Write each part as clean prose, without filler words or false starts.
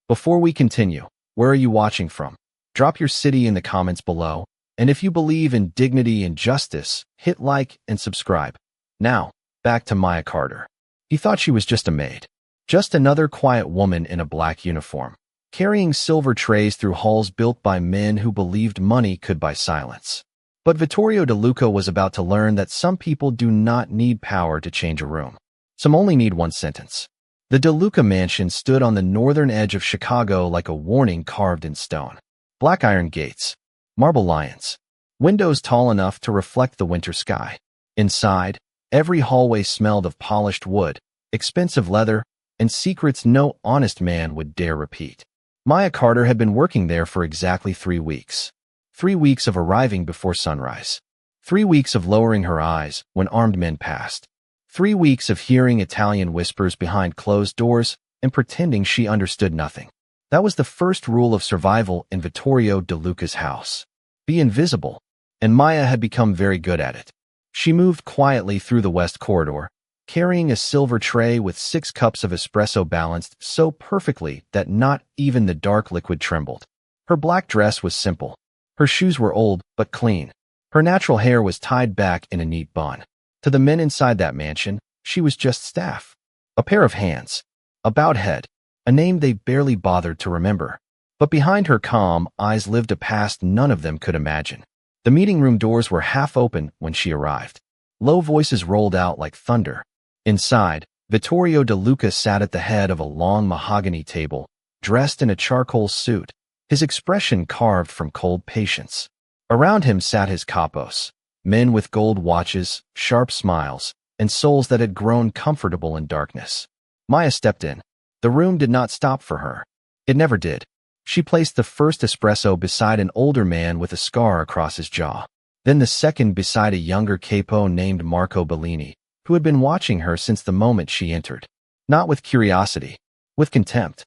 Before we continue, where are you watching from? Drop your city in the comments below, and if you believe in dignity and justice, hit like and subscribe. Now, back to Maya Carter. He thought she was just a maid. Just another quiet woman in a black uniform, carrying silver trays through halls built by men who believed money could buy silence. But Vittorio De Luca was about to learn that some people do not need power to change a room. Some only need one sentence. The De Luca mansion stood on the northern edge of Chicago like a warning carved in stone. Black iron gates, marble lions, windows tall enough to reflect the winter sky. Inside, every hallway smelled of polished wood, expensive leather, and secrets no honest man would dare repeat. Maya Carter had been working there for exactly 3 weeks. 3 weeks of arriving before sunrise. 3 weeks of lowering her eyes when armed men passed. 3 weeks of hearing Italian whispers behind closed doors and pretending she understood nothing. That was the first rule of survival in Vittorio De Luca's house. Be invisible. And Maya had become very good at it. She moved quietly through the west corridor, carrying a silver tray with 6 cups of espresso balanced so perfectly that not even the dark liquid trembled. Her black dress was simple. Her shoes were old but clean. Her natural hair was tied back in a neat bun. To the men inside that mansion, she was just staff. A pair of hands. A bowed head. A name they barely bothered to remember. But behind her calm eyes lived a past none of them could imagine. The meeting room doors were half open when she arrived. Low voices rolled out like thunder. Inside, Vittorio De Luca sat at the head of a long mahogany table, dressed in a charcoal suit, his expression carved from cold patience. Around him sat his capos, men with gold watches, sharp smiles, and souls that had grown comfortable in darkness. Maya stepped in. The room did not stop for her. It never did. She placed the first espresso beside an older man with a scar across his jaw, then the second beside a younger capo named Marco Bellini, who had been watching her since the moment she entered. Not with curiosity, with contempt.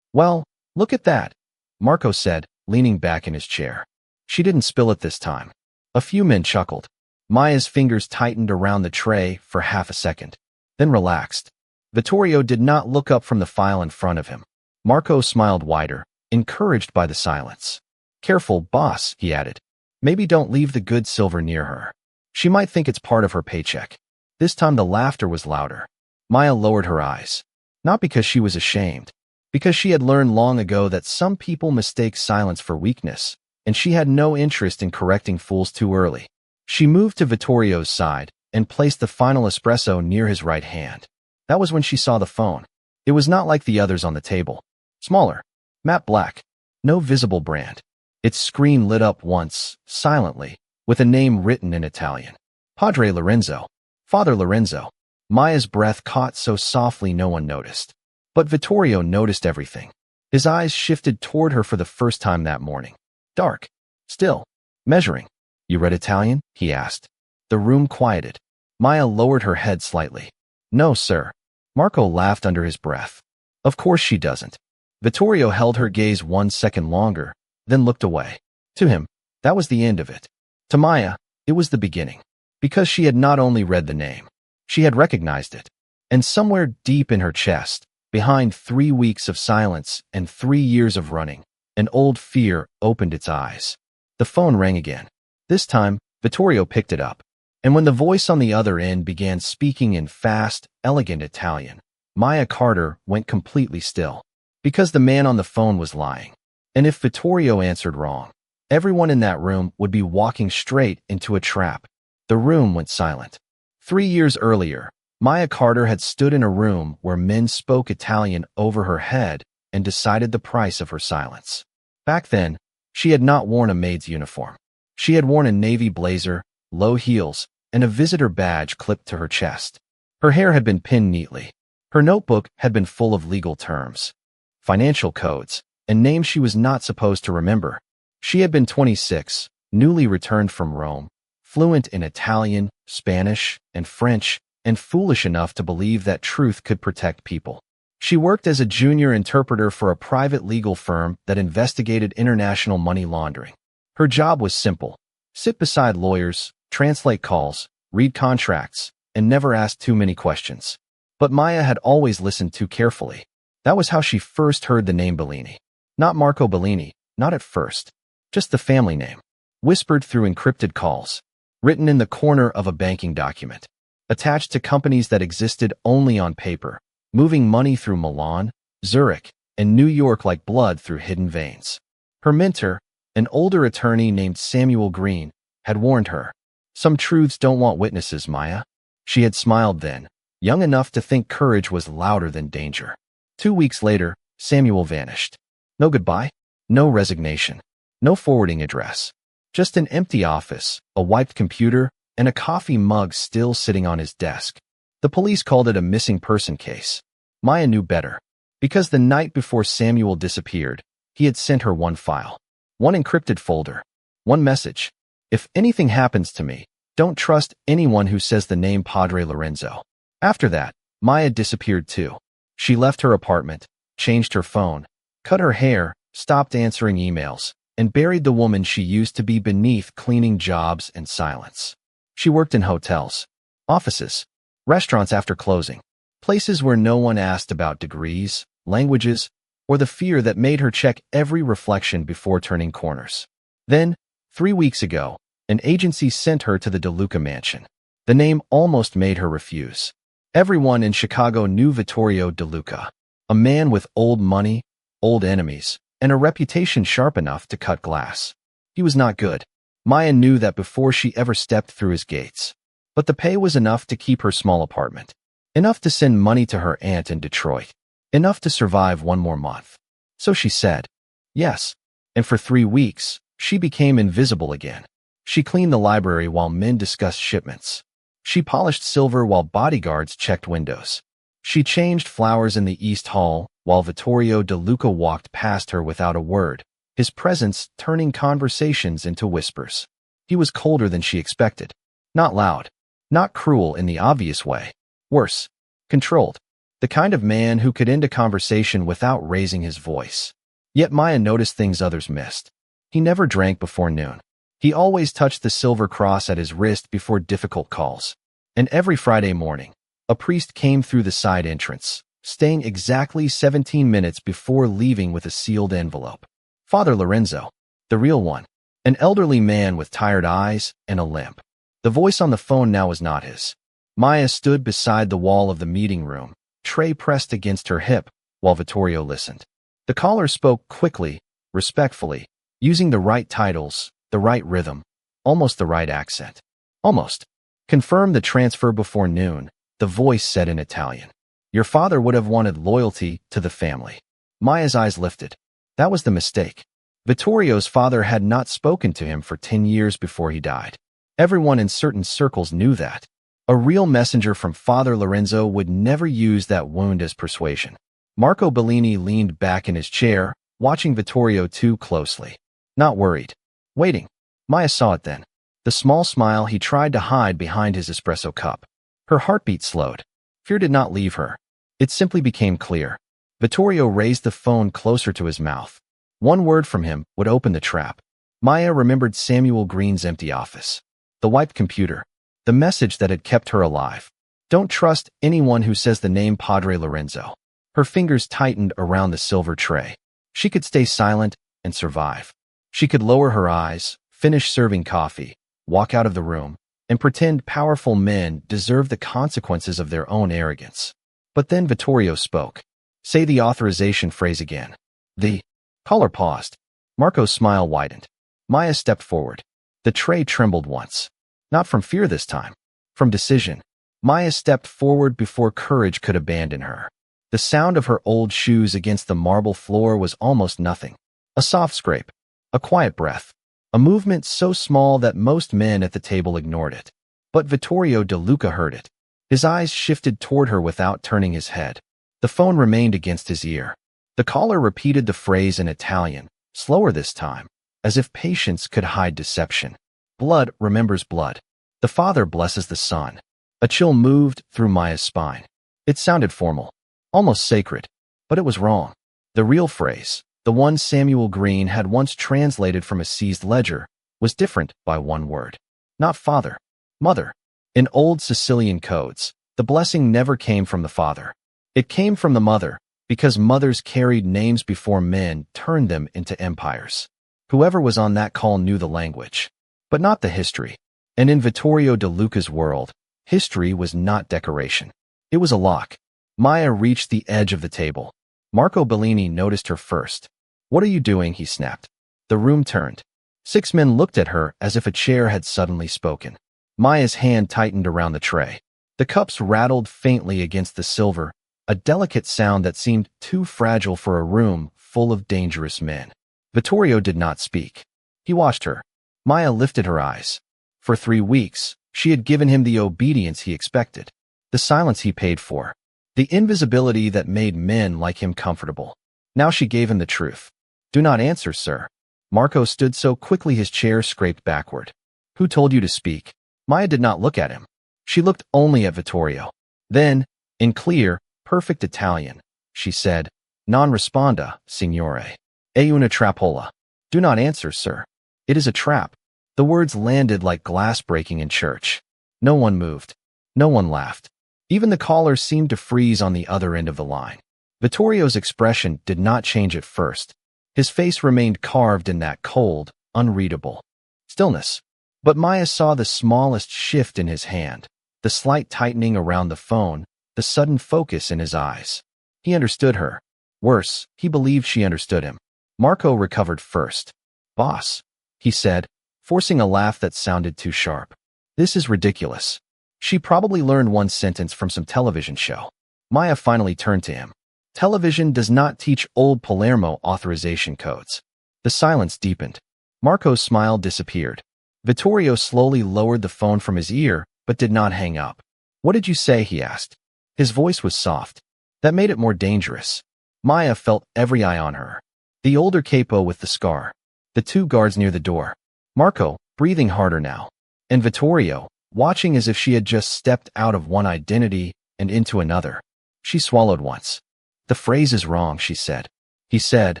"Well, look at that," Marco said, leaning back in his chair. She didn't spill it this time. A few men chuckled. Maya's fingers tightened around the tray for half a second, then relaxed. Vittorio did not look up from the file in front of him. Marco smiled wider, encouraged by the silence. "Careful, boss," he added. "Maybe don't leave the good silver near her. She might think it's part of her paycheck." This time the laughter was louder. Maya lowered her eyes. Not because she was ashamed, because she had learned long ago that some people mistake silence for weakness, and she had no interest in correcting fools too early. She moved to Vittorio's side and placed the final espresso near his right hand. That was when she saw the phone. It was not like the others on the table. Smaller, matte black, no visible brand. Its screen lit up once, silently, with a name written in Italian. Padre Lorenzo. Father Lorenzo. Maya's breath caught so softly no one noticed. But Vittorio noticed everything. His eyes shifted toward her for the first time that morning. Dark. Still. Measuring. "You read Italian?" he asked. The room quieted. Maya lowered her head slightly. "No, sir." Marco laughed under his breath. "Of course she doesn't." Vittorio held her gaze 1 second longer, then looked away. To him, that was the end of it. To Maya, it was the beginning. Because she had not only read the name, she had recognized it. And somewhere deep in her chest, behind 3 weeks of silence and 3 years of running, an old fear opened its eyes. The phone rang again. This time, Vittorio picked it up. And when the voice on the other end began speaking in fast, elegant Italian, Maya Carter went completely still. Because the man on the phone was lying. And if Vittorio answered wrong, everyone in that room would be walking straight into a trap. The room went silent. 3 years earlier, Maya Carter had stood in a room where men spoke Italian over her head and decided the price of her silence. Back then, she had not worn a maid's uniform. She had worn a navy blazer, low heels, and a visitor badge clipped to her chest. Her hair had been pinned neatly. Her notebook had been full of legal terms, financial codes, and names she was not supposed to remember. She had been 26, newly returned from Rome, fluent in Italian, Spanish, and French, and foolish enough to believe that truth could protect people. She worked as a junior interpreter for a private legal firm that investigated international money laundering. Her job was simple: sit beside lawyers, translate calls, read contracts, and never ask too many questions. But Maya had always listened too carefully. That was how she first heard the name Bellini. Not Marco Bellini, not at first. Just the family name. Whispered through encrypted calls. Written in the corner of a banking document. Attached to companies that existed only on paper. Moving money through Milan, Zurich, and New York like blood through hidden veins. Her mentor, an older attorney named Samuel Green, had warned her. Some truths don't want witnesses, Maya. She had smiled then, young enough to think courage was louder than danger. 2 weeks later, Samuel vanished. No goodbye, no resignation, no forwarding address. Just an empty office, a wiped computer, and a coffee mug still sitting on his desk. The police called it a missing person case. Maya knew better. Because the night before Samuel disappeared, he had sent her one file. One encrypted folder. One message. If anything happens to me, don't trust anyone who says the name Padre Lorenzo. After that, Maya disappeared too. She left her apartment, changed her phone, cut her hair, stopped answering emails, and buried the woman she used to be beneath cleaning jobs and silence. She worked in hotels, offices, restaurants after closing, places where no one asked about degrees, languages, or the fear that made her check every reflection before turning corners. Then, 3 weeks ago, an agency sent her to the DeLuca mansion. The name almost made her refuse. Everyone in Chicago knew Vittorio DeLuca, a man with old money, old enemies, and a reputation sharp enough to cut glass. He was not good. Maya knew that before she ever stepped through his gates. But the pay was enough to keep her small apartment. Enough to send money to her aunt in Detroit. Enough to survive one more month. So she said, yes. And for 3 weeks, she became invisible again. She cleaned the library while men discussed shipments. She polished silver while bodyguards checked windows. She changed flowers in the East Hall while Vittorio DeLuca walked past her without a word, his presence turning conversations into whispers. He was colder than she expected. Not loud. Not cruel in the obvious way. Worse. Controlled. The kind of man who could end a conversation without raising his voice. Yet Maya noticed things others missed. He never drank before noon. He always touched the silver cross at his wrist before difficult calls. And every Friday morning, a priest came through the side entrance, staying exactly 17 minutes before leaving with a sealed envelope. Father Lorenzo, the real one, an elderly man with tired eyes and a limp. The voice on the phone now was not his. Maya stood beside the wall of the meeting room, tray pressed against her hip, while Vittorio listened. The caller spoke quickly, respectfully, using the right titles, the right rhythm, almost the right accent. Almost. Confirm the transfer before noon, the voice said in Italian. Your father would have wanted loyalty to the family. Maya's eyes lifted. That was the mistake. Vittorio's father had not spoken to him for 10 years before he died. Everyone in certain circles knew that. A real messenger from Father Lorenzo would never use that wound as persuasion. Marco Bellini leaned back in his chair, watching Vittorio too closely. Not worried. Waiting. Maya saw it then. The small smile he tried to hide behind his espresso cup. Her heartbeat slowed. Fear did not leave her. It simply became clear. Vittorio raised the phone closer to his mouth. One word from him would open the trap. Maya remembered Samuel Green's empty office. The wiped computer. The message that had kept her alive. Don't trust anyone who says the name Padre Lorenzo. Her fingers tightened around the silver tray. She could stay silent and survive. She could lower her eyes, finish serving coffee, walk out of the room, and pretend powerful men deserve the consequences of their own arrogance. But then Vittorio spoke. Say the authorization phrase again. The caller paused. Marco's smile widened. Maya stepped forward. The tray trembled once. Not from fear this time. From decision. Maya stepped forward before courage could abandon her. The sound of her old shoes against the marble floor was almost nothing. A soft scrape. A quiet breath. A movement so small that most men at the table ignored it. But Vittorio DeLuca heard it. His eyes shifted toward her without turning his head. The phone remained against his ear. The caller repeated the phrase in Italian, slower this time, as if patience could hide deception. Blood remembers blood. The father blesses the son. A chill moved through Maya's spine. It sounded formal, almost sacred, but it was wrong. The real phrase, the one Samuel Green had once translated from a seized ledger, was different by one word. Not father, mother. In old Sicilian codes, the blessing never came from the father. It came from the mother, Because mothers carried names before men turned them into empires. Whoever was on that call knew the language, but not the history. And in Vittorio De Luca's world, history was not decoration. It was a lock. Maya reached the edge of the table. Marco Bellini noticed her first. "What are you doing?" he snapped. The room turned. 6 men looked at her as if a chair had suddenly spoken. Maya's hand tightened around the tray. The cups rattled faintly against the silver, a delicate sound that seemed too fragile for a room full of dangerous men. Vittorio did not speak. He watched her. Maya lifted her eyes. For 3 weeks, she had given him the obedience he expected, the silence he paid for, the invisibility that made men like him comfortable. Now she gave him the truth. "Do not answer, sir." Marco stood so quickly his chair scraped backward. "Who told you to speak?" Maya did not look at him. She looked only at Vittorio. Then, in clear, perfect Italian, she said, "Non risponda, signore. È una trappola." "Do not answer, sir. It is a trap." The words landed like glass breaking in church. No one moved. No one laughed. Even the caller seemed to freeze on the other end of the line. Vittorio's expression did not change at first. His face remained carved in that cold, unreadable stillness. But Maya saw the smallest shift in his hand, the slight tightening around the phone, the sudden focus in his eyes. He understood her. Worse, he believed she understood him. Marco recovered first. "Boss," he said, forcing a laugh that sounded too sharp. "This is ridiculous." She probably learned one sentence from some television show. Maya finally turned to him. "Television does not teach old Palermo authorization codes." The silence deepened. Marco's smile disappeared. Vittorio slowly lowered the phone from his ear, but did not hang up. "What did you say?" he asked. His voice was soft. That made it more dangerous. Maya felt every eye on her. The older capo with the scar. The 2 guards near the door. Marco, breathing harder now. And Vittorio, watching as if she had just stepped out of one identity and into another. She swallowed once. "The phrase is wrong," she said. He said,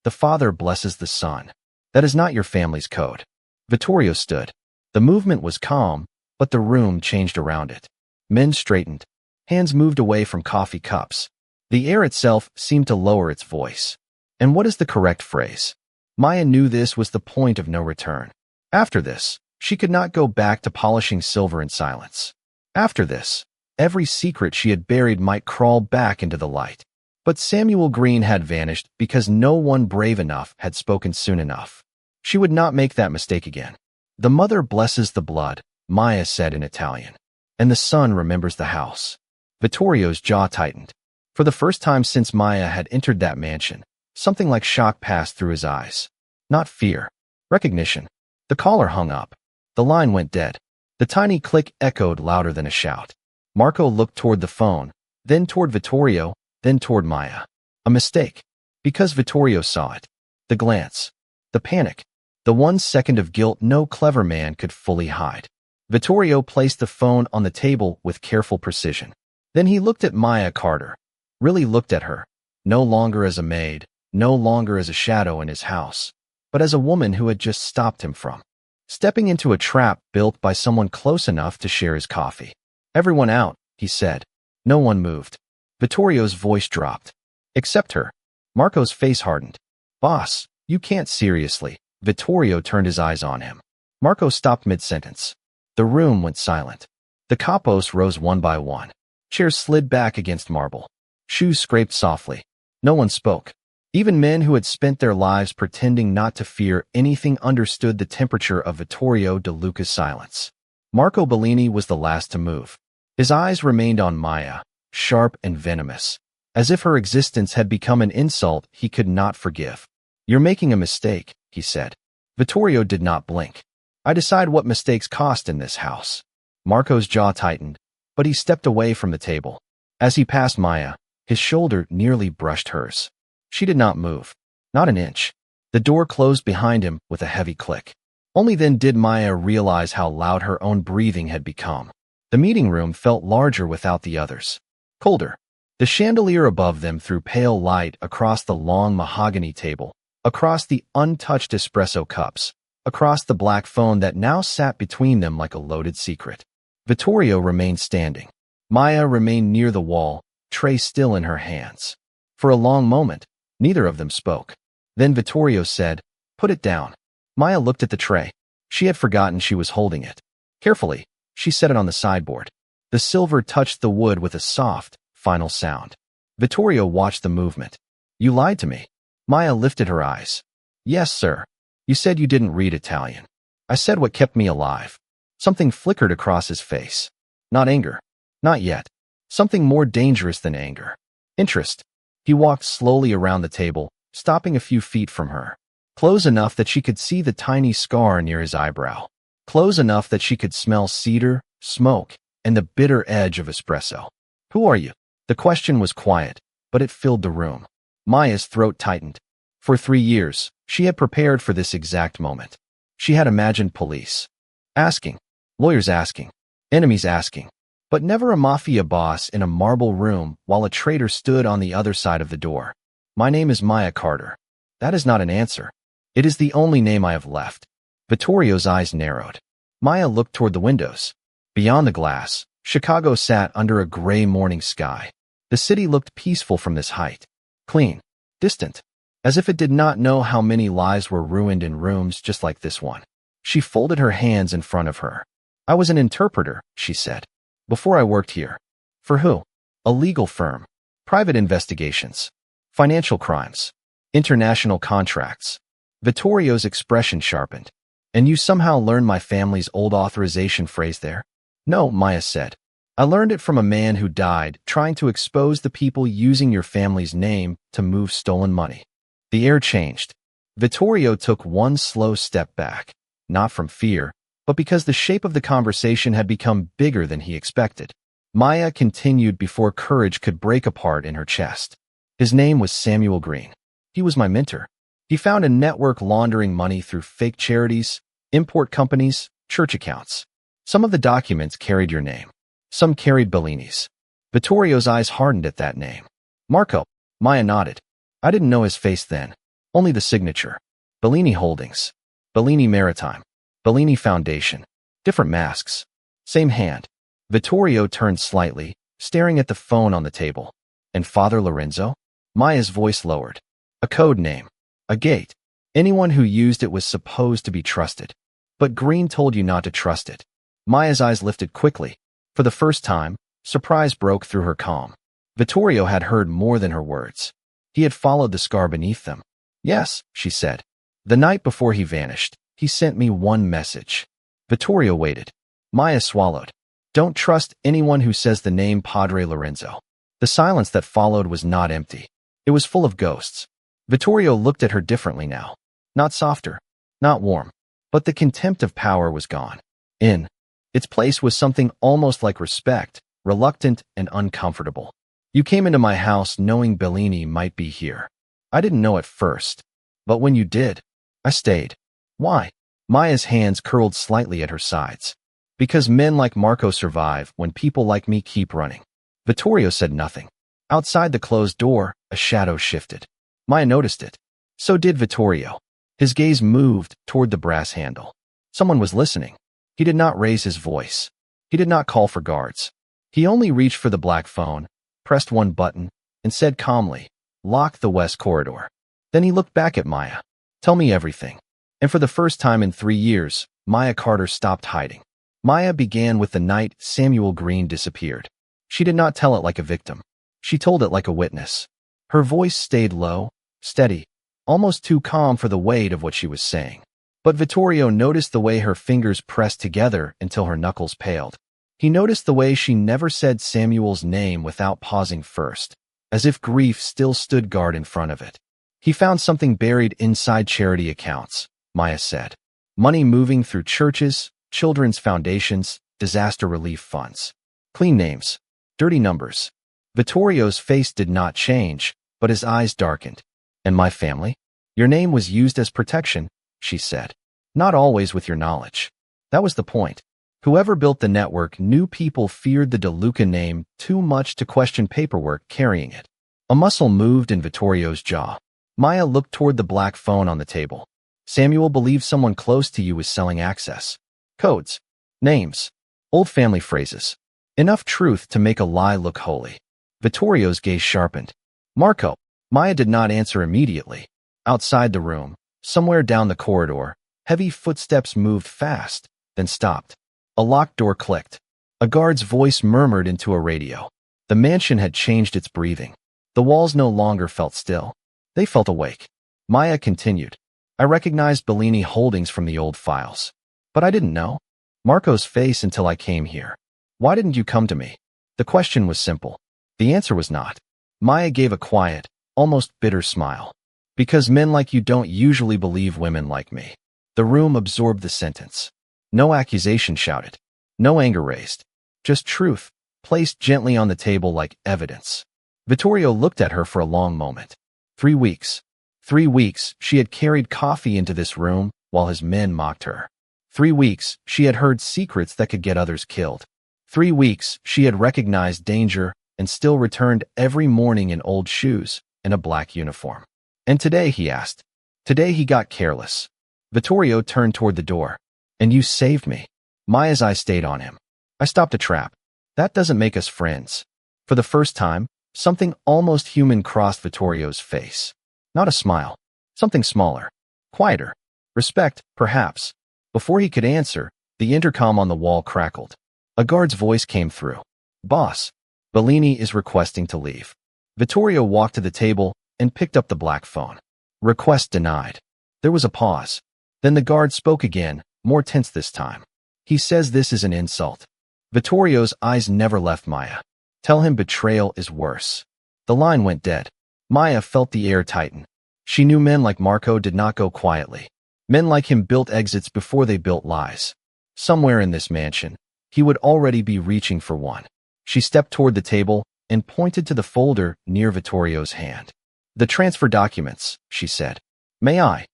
"The father blesses the son. That is not your family's code." Vittorio stood. The movement was calm, but the room changed around it. Men straightened. Hands moved away from coffee cups. The air itself seemed to lower its voice. And what is the correct phrase? Maya knew this was the point of no return. After this, she could not go back to polishing silver in silence. After this, every secret she had buried might crawl back into the light. But Samuel Green had vanished because no one brave enough had spoken soon enough. She would not make that mistake again. "The mother blesses the blood," Maya said in Italian, "and the son remembers the house." Vittorio's jaw tightened. For the first time since Maya had entered that mansion, something like shock passed through his eyes. Not fear. Recognition. The caller hung up. The line went dead. The tiny click echoed louder than a shout. Marco looked toward the phone, then toward Vittorio, then toward Maya. A mistake. Because Vittorio saw it. The glance. The panic. The 1 second of guilt no clever man could fully hide. Vittorio placed the phone on the table with careful precision. Then he looked at Maya Carter. Really looked at her. No longer as a maid, no longer as a shadow in his house, but as a woman who had just stopped him from stepping into a trap built by someone close enough to share his coffee. "Everyone out," he said. No one moved. Vittorio's voice dropped. "Except her." Marco's face hardened. "Boss, you can't seriously." Vittorio turned his eyes on him. Marco stopped mid-sentence. The room went silent. The capos rose one by one. Chairs slid back against marble. Shoes scraped softly. No one spoke. Even men who had spent their lives pretending not to fear anything understood the temperature of Vittorio De Luca's silence. Marco Bellini was the last to move. His eyes remained on Maya, sharp and venomous, as if her existence had become an insult he could not forgive. "You're making a mistake," he said. Vittorio did not blink. "I decide what mistakes cost in this house." Marco's jaw tightened, but he stepped away from the table. As he passed Maya, his shoulder nearly brushed hers. She did not move. Not an inch. The door closed behind him with a heavy click. Only then did Maya realize how loud her own breathing had become. The meeting room felt larger without the others. Colder. The chandelier above them threw pale light across the long mahogany table, across the untouched espresso cups, across the black phone that now sat between them like a loaded secret. Vittorio remained standing. Maya remained near the wall, tray still in her hands. For a long moment, neither of them spoke. Then Vittorio said, "Put it down." Maya looked at the tray. She had forgotten she was holding it. Carefully, she set it on the sideboard. The silver touched the wood with a soft, final sound. Vittorio watched the movement. "You lied to me." Maya lifted her eyes. "Yes, sir. You said you didn't read Italian. I said what kept me alive." Something flickered across his face. Not anger. Not yet. Something more dangerous than anger. Interest. He walked slowly around the table, stopping a few feet from her. Close enough that she could see the tiny scar near his eyebrow. Close enough that she could smell cedar, smoke, and the bitter edge of espresso. "Who are you?" The question was quiet, but it filled the room. Maya's throat tightened. For 3 years, she had prepared for this exact moment. She had imagined police asking, lawyers asking, enemies asking, but never a mafia boss in a marble room while a traitor stood on the other side of the door. "My name is Maya Carter." That is not an answer. It is the only name I have left. Vittorio's eyes narrowed. Maya looked toward the windows. Beyond the glass, Chicago sat under a gray morning sky. The city looked peaceful from this height. Clean. Distant. As if it did not know how many lives were ruined in rooms just like this one. She folded her hands in front of her. "I was an interpreter," she said, "before I worked here." "For who?" "A legal firm. Private investigations. Financial crimes. International contracts." Vittorio's expression sharpened. "And you somehow learned my family's old authorization phrase there?" "No," Maya said. "I learned it from a man who died trying to expose the people using your family's name to move stolen money." The air changed. Vittorio took one slow step back, not from fear, but because the shape of the conversation had become bigger than he expected. Maya continued before courage could break apart in her chest. "His name was Samuel Green. He was my mentor. He found a network laundering money through fake charities, import companies, church accounts. Some of the documents carried your name. Some carried Bellini's." Vittorio's eyes hardened at that name. "Marco." Maya nodded. "I didn't know his face then. Only the signature. Bellini Holdings. Bellini Maritime. Bellini Foundation. Different masks. Same hand." Vittorio turned slightly, staring at the phone on the table. "And Father Lorenzo?" Maya's voice lowered. "A code name. A gate. Anyone who used it was supposed to be trusted. But Green told you not to trust it." Maya's eyes lifted quickly. For the first time, surprise broke through her calm. Vittorio had heard more than her words. He had followed the scar beneath them. "Yes," she said. "The night before he vanished, he sent me one message." Vittorio waited. Maya swallowed. "Don't trust anyone who says the name Padre Lorenzo." The silence that followed was not empty. It was full of ghosts. Vittorio looked at her differently now. Not softer, not warm, but the contempt of power was gone. In its place was something almost like respect, reluctant and uncomfortable. "You came into my house knowing Bellini might be here. I didn't know at first, but when you did, I stayed." "Why?" Maya's hands curled slightly at her sides. "Because men like Marco survive when people like me keep running." Vittorio said nothing. Outside the closed door, a shadow shifted. Maya noticed it. So did Vittorio. His gaze moved toward the brass handle. Someone was listening. He did not raise his voice. He did not call for guards. He only reached for the black phone, pressed one button, and said calmly, "Lock the west corridor." Then he looked back at Maya. "Tell me everything." And for the first time in 3 years, Maya Carter stopped hiding. Maya began with the night Samuel Green disappeared. She did not tell it like a victim. She told it like a witness. Her voice stayed low, steady, almost too calm for the weight of what she was saying. But Vittorio noticed the way her fingers pressed together until her knuckles paled. He noticed the way she never said Samuel's name without pausing first, as if grief still stood guard in front of it. "He found something buried inside charity accounts," Maya said. "Money moving through churches, children's foundations, disaster relief funds. Clean names, dirty numbers." Vittorio's face did not change, but his eyes darkened. "And my family? Your name was used as protection," she said. "Not always with your knowledge. That was the point. Whoever built the network knew people feared the DeLuca name too much to question paperwork carrying it." A muscle moved in Vittorio's jaw. Maya looked toward the black phone on the table. "Samuel believed someone close to you was selling access. Codes. Names. Old family phrases. Enough truth to make a lie look holy." Vittorio's gaze sharpened. "Marco." Maya did not answer immediately. Outside the room, somewhere down the corridor, heavy footsteps moved fast, then stopped. A locked door clicked. A guard's voice murmured into a radio. The mansion had changed its breathing. The walls no longer felt still. They felt awake. Maya continued. I recognized Bellini holdings from the old files. But I didn't know Marco's face until I came here. Why didn't you come to me? The question was simple. The answer was not. Maya gave a quiet, almost bitter smile. Because men like you don't usually believe women like me. The room absorbed the sentence. No accusation shouted. No anger raised. Just truth, placed gently on the table like evidence. Vittorio looked at her for a long moment. 3 weeks. 3 weeks she had carried coffee into this room while his men mocked her. 3 weeks she had heard secrets that could get others killed. 3 weeks she had recognized danger and still returned every morning in old shoes and a black uniform. And today, he asked. Today he got careless. Vittorio turned toward the door. And you saved me. Maya's eyes stayed on him. I stopped a trap. That doesn't make us friends. For the first time, something almost human crossed Vittorio's face. Not a smile. Something smaller. Quieter. Respect, perhaps. Before he could answer, the intercom on the wall crackled. A guard's voice came through. Boss, Bellini is requesting to leave. Vittorio walked to the table and picked up the black phone. Request denied. There was a pause. Then the guard spoke again, more tense this time. He says this is an insult. Vittorio's eyes never left Maya. Tell him betrayal is worse. The line went dead. Maya felt the air tighten. She knew men like Marco did not go quietly. Men like him built exits before they built lies. Somewhere in this mansion, he would already be reaching for one. She stepped toward the table and pointed to the folder near Vittorio's hand. The transfer documents, she said. May I?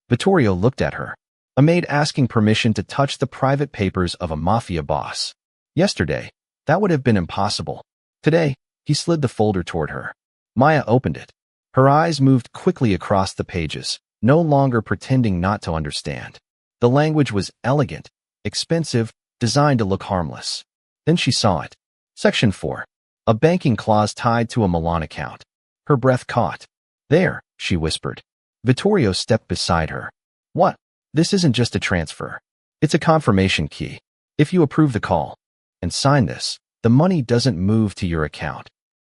Vittorio looked at her. A maid asking permission to touch the private papers of a mafia boss. Yesterday, that would have been impossible. Today, he slid the folder toward her. Maya opened it. Her eyes moved quickly across the pages, no longer pretending not to understand. The language was elegant, expensive, designed to look harmless. Then she saw it. Section 4. A banking clause tied to a Milan account. Her breath caught. There, she whispered. Vittorio stepped beside her. What? This isn't just a transfer. It's a confirmation key. If you approve the call and sign this, the money doesn't move to your account.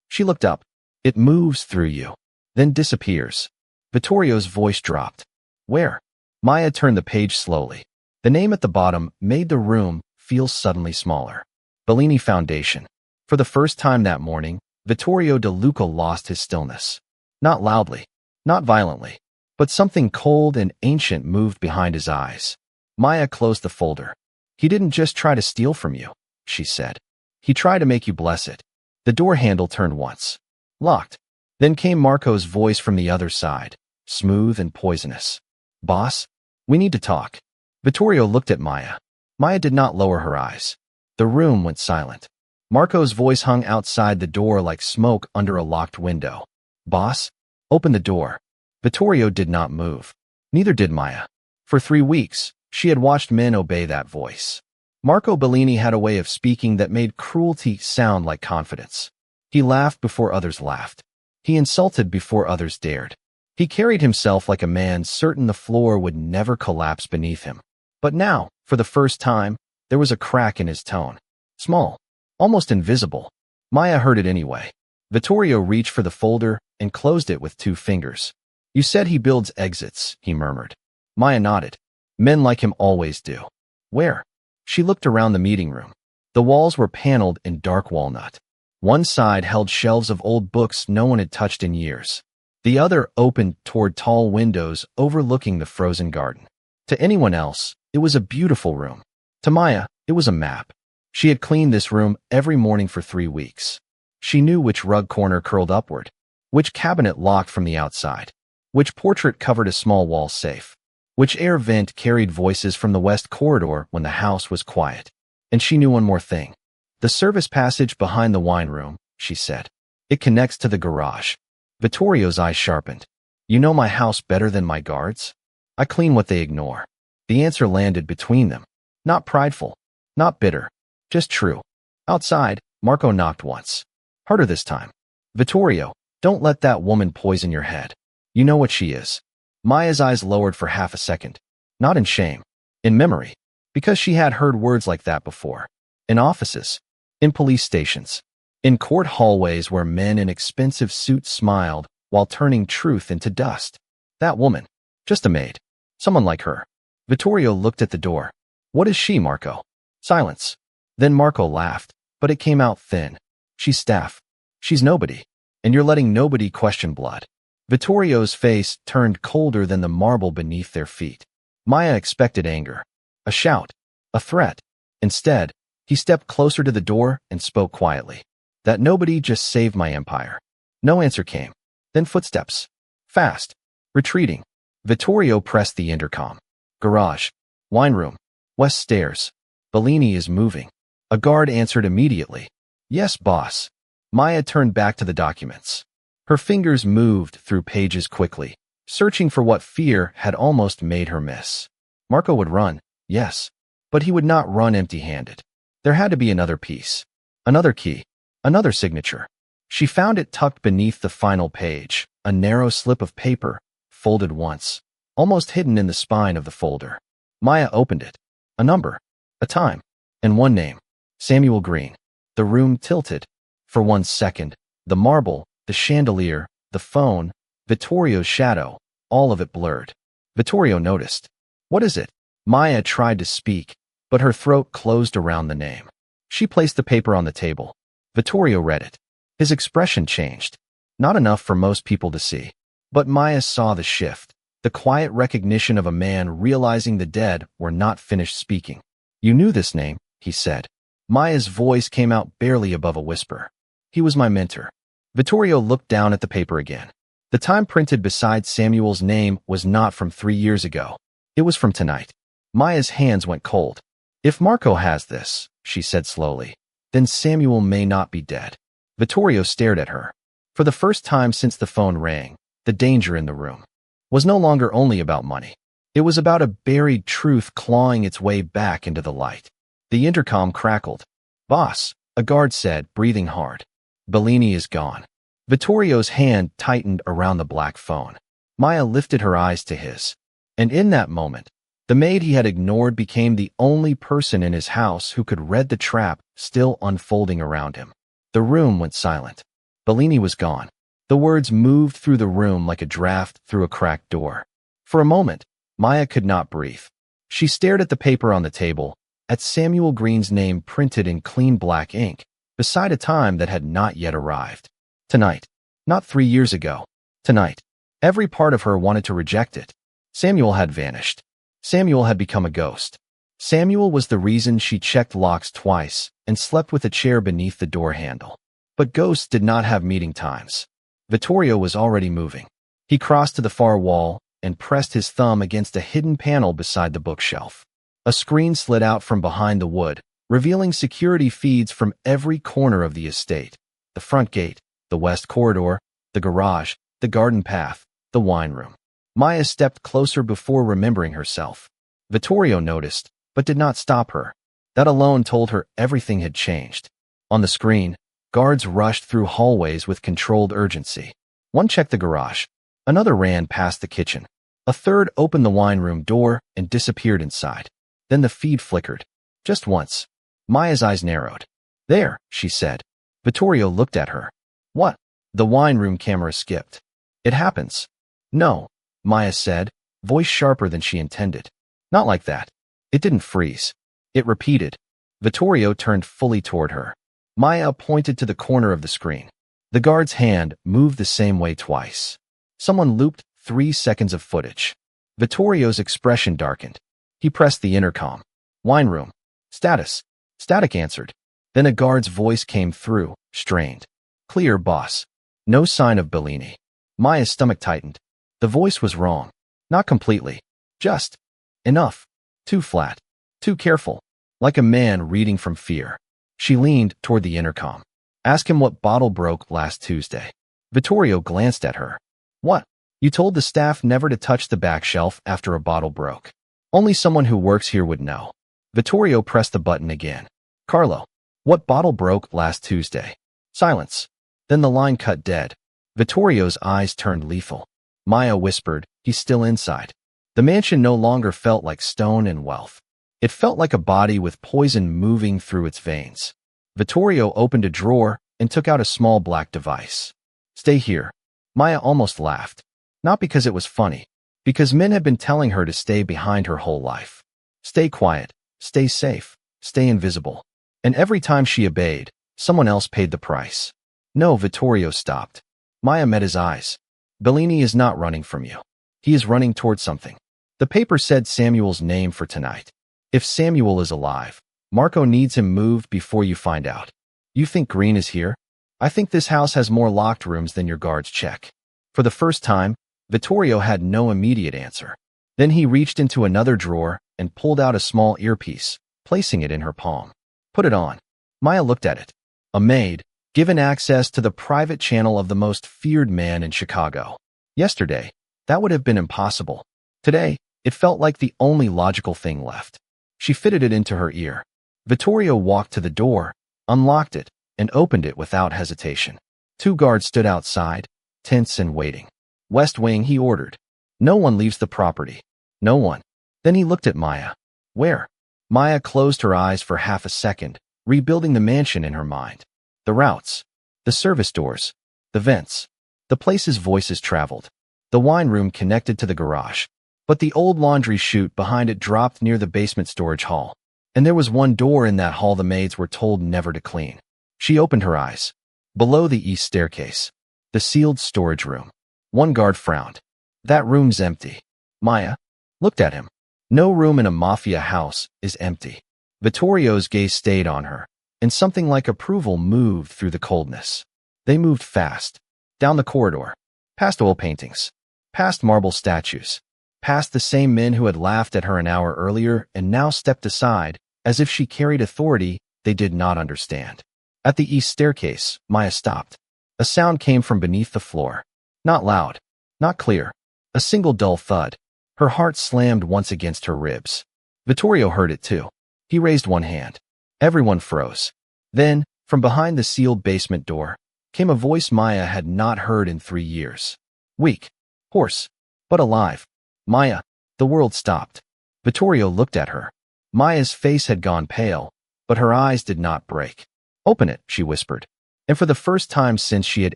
She looked up. It moves through you, then disappears. Vittorio's voice dropped. Where? Maya turned the page slowly. The name at the bottom made the room feel suddenly smaller. Bellini Foundation. For the first time that morning, Vittorio De Luca lost his stillness. Not loudly, not violently, but something cold and ancient moved behind his eyes. Maya closed the folder. He didn't just try to steal from you, she said. He tried to make you bless it. The door handle turned once. Locked. Then came Marco's voice from the other side, smooth and poisonous. Boss, we need to talk. Vittorio looked at Maya. Maya did not lower her eyes. The room went silent. Marco's voice hung outside the door like smoke under a locked window. Boss, open the door. Vittorio did not move. Neither did Maya. For 3 weeks, she had watched men obey that voice. Marco Bellini had a way of speaking that made cruelty sound like confidence. He laughed before others laughed. He insulted before others dared. He carried himself like a man certain the floor would never collapse beneath him. But now, for the first time, there was a crack in his tone. Small, almost invisible. Maya heard it anyway. Vittorio reached for the folder and closed it with 2 fingers. You said he builds exits, he murmured. Maya nodded. Men like him always do. Where? She looked around the meeting room. The walls were paneled in dark walnut. One side held shelves of old books no one had touched in years. The other opened toward tall windows overlooking the frozen garden. To anyone else, it was a beautiful room. To Maya, it was a map. She had cleaned this room every morning for 3 weeks. She knew which rug corner curled upward, which cabinet locked from the outside, which portrait covered a small wall safe, which air vent carried voices from the west corridor when the house was quiet. And she knew one more thing. The service passage behind the wine room, she said. It connects to the garage. Vittorio's eyes sharpened. You know my house better than my guards? I clean what they ignore. The answer landed between them. Not prideful, not bitter, just true. Outside, Marco knocked once. Harder this time. Vittorio, Don't let that woman poison your head. You know what she is. Maya's eyes lowered for half a second. Not in shame. In memory. Because she had heard words like that before. In offices. In police stations. In court hallways where men in expensive suits smiled while turning truth into dust. That woman. Just a maid. Someone like her. Vittorio looked at the door. What is she, Marco? Silence. Then Marco laughed, but it came out thin. She's staff. She's nobody. And you're letting nobody question blood. Vittorio's face turned colder than the marble beneath their feet. Maya expected anger. A shout. A threat. Instead, he stepped closer to the door and spoke quietly. That nobody just saved my empire. No answer came. Then footsteps. Fast. Retreating. Vittorio pressed the intercom. Garage. Wine room. West stairs. Bellini is moving. A guard answered immediately. Yes, boss. Maya turned back to the documents. Her fingers moved through pages quickly, searching for what fear had almost made her miss. Marco would run, yes, but he would not run empty-handed. There had to be another piece. Another key. Another signature. She found it tucked beneath the final page, a narrow slip of paper, folded once, almost hidden in the spine of the folder. Maya opened it. A number. A time. And one name. Samuel Green. The room tilted. For 1 second, the marble, the chandelier, the phone, Vittorio's shadow, all of it blurred. Vittorio noticed. What is it? Maya tried to speak, but her throat closed around the name. She placed the paper on the table. Vittorio read it. His expression changed. Not enough for most people to see. But Maya saw the shift, the quiet recognition of a man realizing the dead were not finished speaking. You knew this name, he said. Maya's voice came out barely above a whisper. He was my mentor. Vittorio looked down at the paper again. The time printed beside Samuel's name was not from 3 years ago. It was from tonight. Maya's hands went cold. If Marco has this, she said slowly, then Samuel may not be dead. Vittorio stared at her. For the first time since the phone rang, the danger in the room was no longer only about money. It was about a buried truth clawing its way back into the light. The intercom crackled. Boss, a guard said, breathing hard. Bellini is gone. Vittorio's hand tightened around the black phone. Maya lifted her eyes to his. And in that moment, the maid he had ignored became the only person in his house who could read the trap still unfolding around him. The room went silent. Bellini was gone. The words moved through the room like a draft through a cracked door. For a moment, Maya could not breathe. She stared at the paper on the table, at Samuel Green's name printed in clean black ink, beside a time that had not yet arrived. Tonight. Not 3 years ago. Tonight. Every part of her wanted to reject it. Samuel had vanished. Samuel had become a ghost. Samuel was the reason she checked locks twice and slept with a chair beneath the door handle. But ghosts did not have meeting times. Vittorio was already moving. He crossed to the far wall and pressed his thumb against a hidden panel beside the bookshelf. A screen slid out from behind the wood, revealing security feeds from every corner of the estate. The front gate, the west corridor, the garage, the garden path, the wine room. Maya stepped closer before remembering herself. Vittorio noticed, but did not stop her. That alone told her everything had changed. On the screen, guards rushed through hallways with controlled urgency. One checked the garage. Another ran past the kitchen. A third opened the wine room door and disappeared inside. Then the feed flickered. Just once. Maya's eyes narrowed. There, she said. Vittorio looked at her. What? The wine room camera skipped. It happens. No, Maya said, voice sharper than she intended. Not like that. It didn't freeze. It repeated. Vittorio turned fully toward her. Maya pointed to the corner of the screen. The guard's hand moved the same way twice. Someone looped 3 seconds of footage. Vittorio's expression darkened. He pressed the intercom. Wine room. Status. Static answered. Then a guard's voice came through, strained. Clear, boss. No sign of Bellini. Maya's stomach tightened. The voice was wrong. Not completely. Just enough. Too flat. Too careful. Like a man reading from fear. She leaned toward the intercom. Ask him what bottle broke last Tuesday. Vittorio glanced at her. What? You told the staff never to touch the back shelf after a bottle broke. Only someone who works here would know. Vittorio pressed the button again. Carlo. What bottle broke last Tuesday? Silence. Then the line cut dead. Vittorio's eyes turned lethal. Maya whispered, "He's still inside." The mansion no longer felt like stone and wealth. It felt like a body with poison moving through its veins. Vittorio opened a drawer and took out a small black device. "Stay here." Maya almost laughed. Not because it was funny, because men had been telling her to stay behind her whole life. Stay quiet, stay safe, stay invisible. And every time she obeyed, someone else paid the price. "No," Vittorio stopped. Maya met his eyes. "Bellini is not running from you. He is running towards something." The paper said Samuel's name for tonight. If Samuel is alive, Marco needs him moved before you find out. "You think Green is here?" "I think this house has more locked rooms than your guards check." For the first time, Vittorio had no immediate answer. Then he reached into another drawer and pulled out a small earpiece, placing it in her palm. "Put it on." Maya looked at it. A maid, given access to the private channel of the most feared man in Chicago. Yesterday, that would have been impossible. Today, it felt like the only logical thing left. She fitted it into her ear. Vittorio walked to the door, unlocked it, and opened it without hesitation. 2 guards stood outside, tense and waiting. "West Wing," he ordered. "No one leaves the property. No one." Then he looked at Maya. "Where?" Maya closed her eyes for half a second, rebuilding the mansion in her mind. The routes, the service doors, the vents, the places voices traveled. The wine room connected to the garage, but the old laundry chute behind it dropped near the basement storage hall. And there was one door in that hall the maids were told never to clean. She opened her eyes. Below the east staircase, the sealed storage room. One guard frowned. "That room's empty." Maya looked at him. No room in a mafia house is empty. Vittorio's gaze stayed on her, and something like approval moved through the coldness. They moved fast, down the corridor, past oil paintings, past marble statues, past the same men who had laughed at her an hour earlier and now stepped aside, as if she carried authority they did not understand. At the east staircase, Maya stopped. A sound came from beneath the floor. Not loud, not clear. A single dull thud. Her heart slammed once against her ribs. Vittorio heard it too. He raised one hand. Everyone froze. Then, from behind the sealed basement door, came a voice Maya had not heard in 3 years. Weak, hoarse, but alive. "Maya." The world stopped. Vittorio looked at her. Maya's face had gone pale, but her eyes did not break. "Open it," she whispered. And for the first time since she had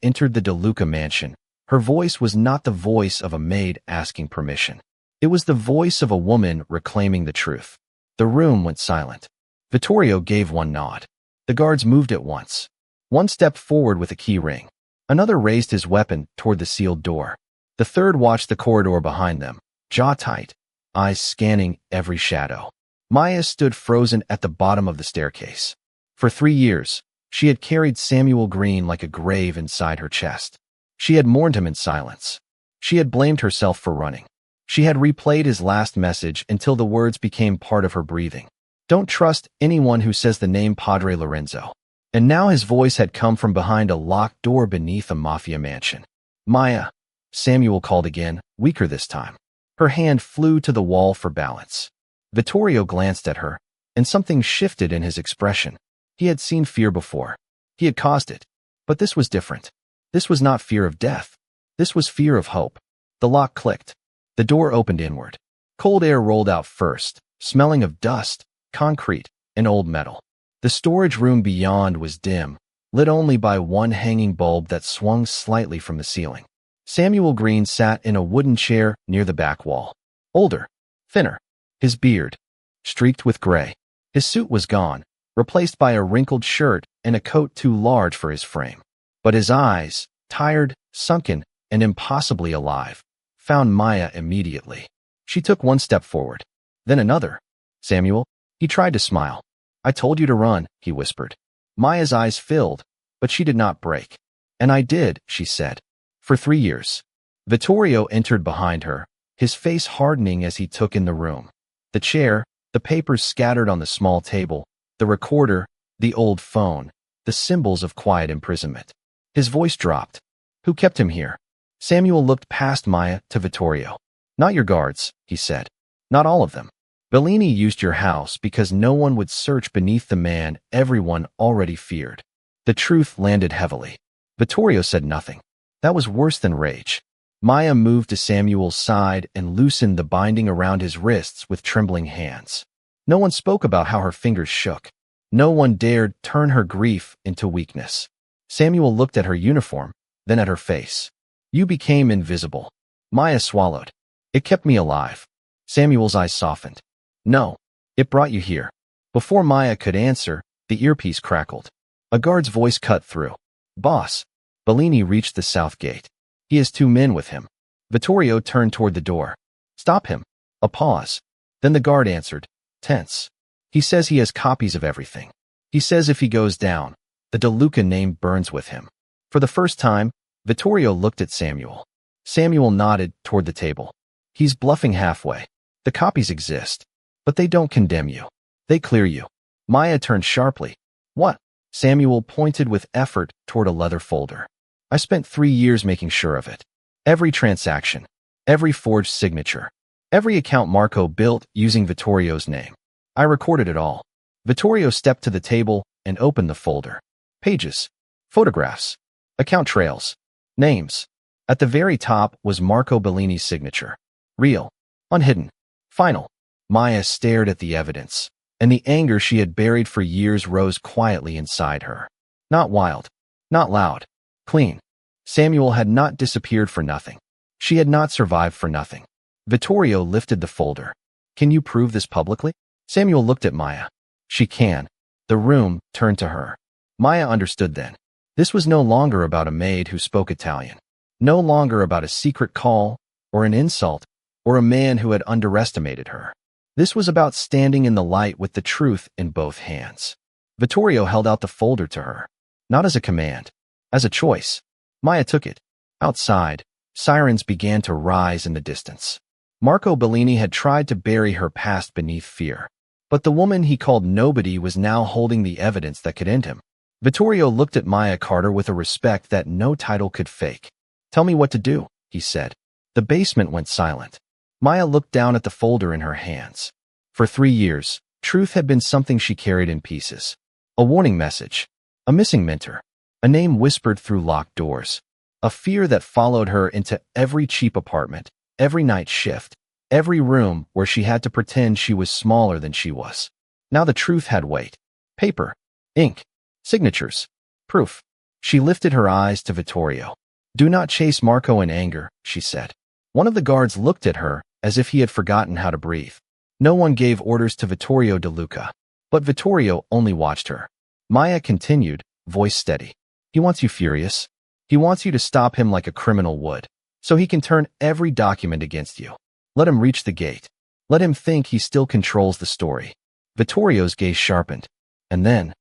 entered the De Luca mansion, her voice was not the voice of a maid asking permission. It was the voice of a woman reclaiming the truth. The room went silent. Vittorio gave one nod. The guards moved at once. One stepped forward with a key ring. Another raised his weapon toward the sealed door. The third watched the corridor behind them, jaw tight, eyes scanning every shadow. Maya stood frozen at the bottom of the staircase. For 3 years, she had carried Samuel Green like a grave inside her chest. She had mourned him in silence. She had blamed herself for running. She had replayed his last message until the words became part of her breathing. "Don't trust anyone who says the name Padre Lorenzo." And now his voice had come from behind a locked door beneath a mafia mansion. "Maya," Samuel called again, weaker this time. Her hand flew to the wall for balance. Vittorio glanced at her, and something shifted in his expression. He had seen fear before. He had caused it. But this was different. This was not fear of death. This was fear of hope. The lock clicked. The door opened inward. Cold air rolled out first, smelling of dust, concrete, and old metal. The storage room beyond was dim, lit only by one hanging bulb that swung slightly from the ceiling. Samuel Green sat in a wooden chair near the back wall. Older, thinner, his beard streaked with gray. His suit was gone, replaced by a wrinkled shirt and a coat too large for his frame. But his eyes, tired, sunken, and impossibly alive, found Maya immediately. She took one step forward, then another. "Samuel?" He tried to smile. "I told you to run," he whispered. Maya's eyes filled, but she did not break. "And I did," she said. "For 3 years." Vittorio entered behind her, his face hardening as he took in the room. The chair, the papers scattered on the small table, the recorder, the old phone, the symbols of quiet imprisonment. His voice dropped. "Who kept him here?" Samuel looked past Maya to Vittorio. "Not your guards," he said. "Not all of them. Bellini used your house because no one would search beneath the man everyone already feared." The truth landed heavily. Vittorio said nothing. That was worse than rage. Maya moved to Samuel's side and loosened the binding around his wrists with trembling hands. No one spoke about how her fingers shook. No one dared turn her grief into weakness. Samuel looked at her uniform, then at her face. You became invisible. Maya swallowed. It kept me alive. Samuel's eyes softened. No, it brought you here. Before Maya could answer, the earpiece crackled. A guard's voice cut through. Boss. Bellini reached the south gate. He has 2 men with him. Vittorio turned toward the door. Stop him. A pause. Then the guard answered, tense. He says he has copies of everything. He says if he goes down, the De Luca name burns with him. For the first time, Vittorio looked at Samuel. Samuel nodded toward the table. He's bluffing halfway. The copies exist, but they don't condemn you. They clear you. Maya turned sharply. What? Samuel pointed with effort toward a leather folder. I spent 3 years making sure of it. Every transaction, every forged signature, every account Marco built using Vittorio's name. I recorded it all. Vittorio stepped to the table and opened the folder. Pages, photographs, account trails, names. At the very top was Marco Bellini's signature. Real, unhidden, final. Maya stared at the evidence, and the anger she had buried for years rose quietly inside her. Not wild, not loud, clean. Samuel had not disappeared for nothing. She had not survived for nothing. Vittorio lifted the folder. Can you prove this publicly? Samuel looked at Maya. She can. The room turned to her. Maya understood then. This was no longer about a maid who spoke Italian. No longer about a secret call, or an insult, or a man who had underestimated her. This was about standing in the light with the truth in both hands. Vittorio held out the folder to her. Not as a command, as a choice. Maya took it. Outside, sirens began to rise in the distance. Marco Bellini had tried to bury her past beneath fear. But the woman he called nobody was now holding the evidence that could end him. Vittorio looked at Maya Carter with a respect that no title could fake. Tell me what to do, he said. The basement went silent. Maya looked down at the folder in her hands. For 3 years, truth had been something she carried in pieces. A warning message. A missing mentor. A name whispered through locked doors. A fear that followed her into every cheap apartment, every night shift, every room where she had to pretend she was smaller than she was. Now the truth had weight. Paper. Ink. Signatures. Proof. She lifted her eyes to Vittorio. Do not chase Marco in anger, she said. One of the guards looked at her as if he had forgotten how to breathe. No one gave orders to Vittorio De Luca, but Vittorio only watched her. Maya continued, voice steady. He wants you furious. He wants you to stop him like a criminal would, so he can turn every document against you. Let him reach the gate. Let him think he still controls the story. Vittorio's gaze sharpened. And then,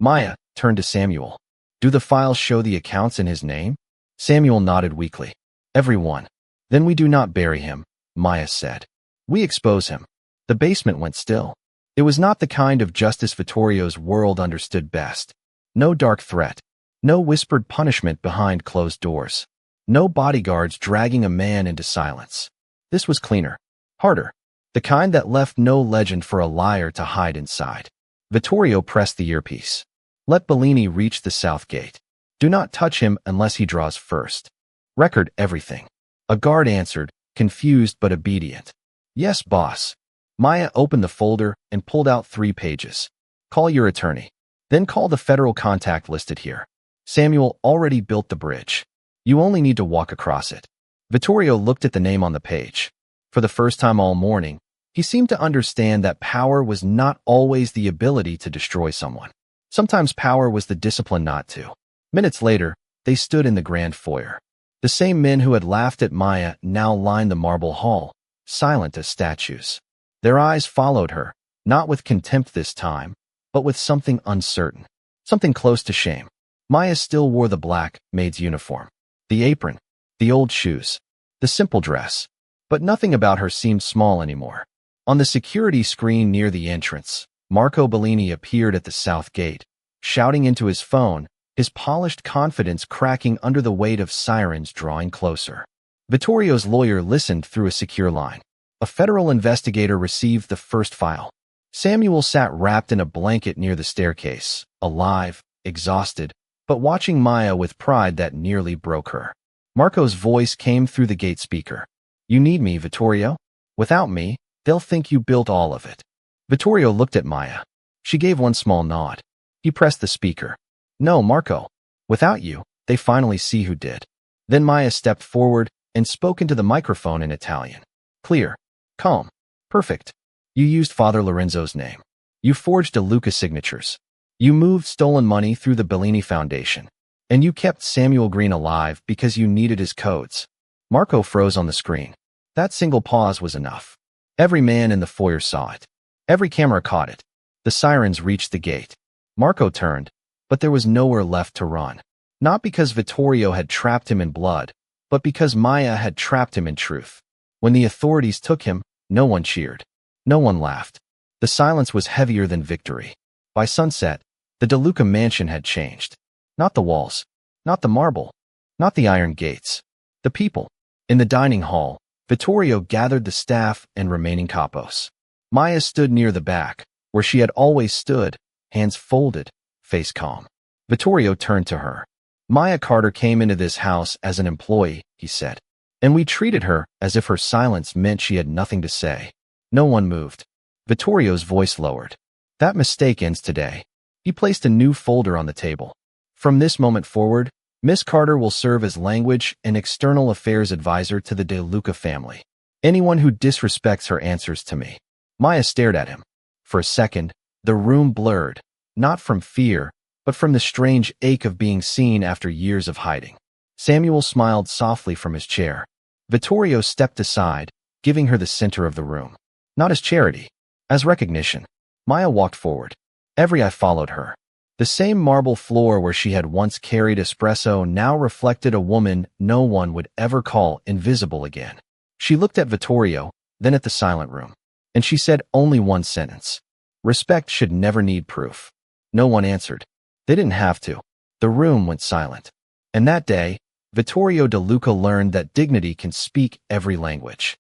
Maya turned to Samuel. Do the files show the accounts in his name? Samuel nodded weakly. Every one. Then we do not bury him, Maya said. We expose him. The basement went still. It was not the kind of justice Vittorio's world understood best. No dark threat. No whispered punishment behind closed doors. No bodyguards dragging a man into silence. This was cleaner. Harder. The kind that left no legend for a liar to hide inside. Vittorio pressed the earpiece. Let Bellini reach the south gate. Do not touch him unless he draws first. Record everything. A guard answered, confused but obedient. Yes, boss. Maya opened the folder and pulled out 3 pages. Call your attorney. Then call the federal contact listed here. Samuel already built the bridge. You only need to walk across it. Vittorio looked at the name on the page. For the first time all morning, he seemed to understand that power was not always the ability to destroy someone. Sometimes power was the discipline not to. Minutes later, they stood in the grand foyer. The same men who had laughed at Maya now lined the marble hall, silent as statues. Their eyes followed her, not with contempt this time, but with something uncertain, something close to shame. Maya still wore the black maid's uniform, the apron, the old shoes, the simple dress, but nothing about her seemed small anymore. On the security screen near the entrance, Marco Bellini appeared at the south gate, shouting into his phone, his polished confidence cracking under the weight of sirens drawing closer. Vittorio's lawyer listened through a secure line. A federal investigator received the first file. Samuel sat wrapped in a blanket near the staircase, alive, exhausted, but watching Maya with pride that nearly broke her. Marco's voice came through the gate speaker. You need me, Vittorio? Without me, they'll think you built all of it. Vittorio looked at Maya. She gave one small nod. He pressed the speaker. No, Marco. Without you, they finally see who did. Then Maya stepped forward and spoke into the microphone in Italian. Clear. Calm. Perfect. You used Father Lorenzo's name. You forged De Luca signatures. You moved stolen money through the Bellini Foundation. And you kept Samuel Green alive because you needed his codes. Marco froze on the screen. That single pause was enough. Every man in the foyer saw it. Every camera caught it. The sirens reached the gate. Marco turned, but there was nowhere left to run. Not because Vittorio had trapped him in blood, but because Maya had trapped him in truth. When the authorities took him, no one cheered. No one laughed. The silence was heavier than victory. By sunset, the De Luca mansion had changed. Not the walls, not the marble, not the iron gates. The people. In the dining hall, Vittorio gathered the staff and remaining capos. Maya stood near the back, where she had always stood, hands folded, face calm. Vittorio turned to her. Maya Carter came into this house as an employee, he said, and we treated her as if her silence meant she had nothing to say. No one moved. Vittorio's voice lowered. That mistake ends today. He placed a new folder on the table. From this moment forward, Miss Carter will serve as language and external affairs advisor to the De Luca family. Anyone who disrespects her answers to me. Maya stared at him. For a second, the room blurred, not from fear, but from the strange ache of being seen after years of hiding. Samuel smiled softly from his chair. Vittorio stepped aside, giving her the center of the room. Not as charity, as recognition. Maya walked forward. Every eye followed her. The same marble floor where she had once carried espresso now reflected a woman no one would ever call invisible again. She looked at Vittorio, then at the silent room, and she said only one sentence. Respect should never need proof. No one answered. They didn't have to. The room went silent. And that day, Vittorio De Luca learned that dignity can speak every language.